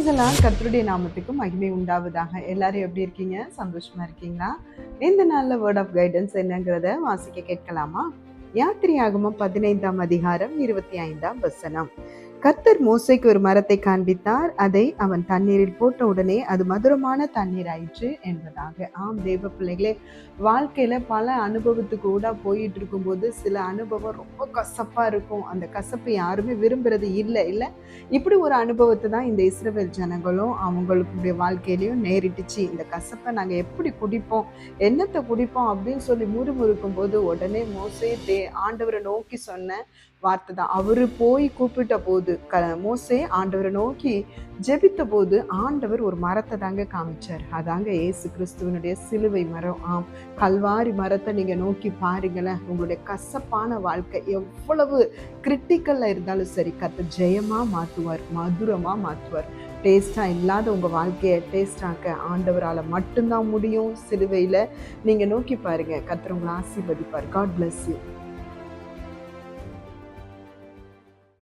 Price எல்லாம் கர்த்தருடைய நாமத்துக்கு மகிமை உண்டாவதாக. எல்லாரும் எப்படி இருக்கீங்க? சந்தோஷமா இருக்கீங்களா? இந்த நாள்ல வேர்ட் ஆஃப் கைடன்ஸ் என்னங்கிறத வாசிக்க கேட்கலாமா? யாத்திரையாகமம் 15ஆம் அதிகாரம் 25ஆம் வசனம். கர்த்தர் மோசேக்கு ஒரு மரத்தை காண்பித்தார். அதை அவன் தண்ணீரில் போட்ட உடனே அது மதுரமான தண்ணீர் ஆயிற்று என்பதாக. ஆம் தேவ பிள்ளைகளே, வாழ்க்கையில பல அனுபவத்துக்கு கூட போயிட்டு இருக்கும்போது சில அனுபவம் ரொம்ப கசப்பா இருக்கும். அந்த கசப்பு யாருமே விரும்புறது இல்லை. இப்படி ஒரு அனுபவத்தை தான் இந்த இஸ்ரவேல் ஜனங்களும் அவங்களுடைய வாழ்க்கையிலையும் நேரிட்டுச்சு. இந்த கசப்பை நாங்கள் எப்படி குடிப்போம், என்னத்தை குடிப்போம் அப்படின்னு சொல்லி முறுமுறுக்கும் போது உடனே மோசே ஆண்டவரை நோக்கி சொன்ன வார்த்தை தான். அவரு போய் கூப்பிட்ட போது மோசே ஆண்டவரை நோக்கி ஜெபித்த போது ஆண்டவர் ஒரு மரத்தை தாங்க காமிச்சார். அதாங்க இயேசு கிறிஸ்துவனுடைய சிலுவை மரம். ஆம், கல்வாரி மரத்தை நீங்க நோக்கி பாருங்களேன். உங்களுடைய கசப்பான வாழ்க்கை எவ்வளவு கிரிட்டிக்கல்ல இருந்தாலும் சரி, கர்த்தர் ஜெயமா மாற்றுவார், மதுரமா மாற்றுவார். டேஸ்டா இல்லாத உங்க வாழ்க்கையை டேஸ்டாக்க ஆண்டவரால் மட்டும்தான் முடியும். சிலுவையில நீங்க நோக்கி பாருங்க, கர்த்தர் உங்களை ஆசீர்வதிப்பார். God bless you.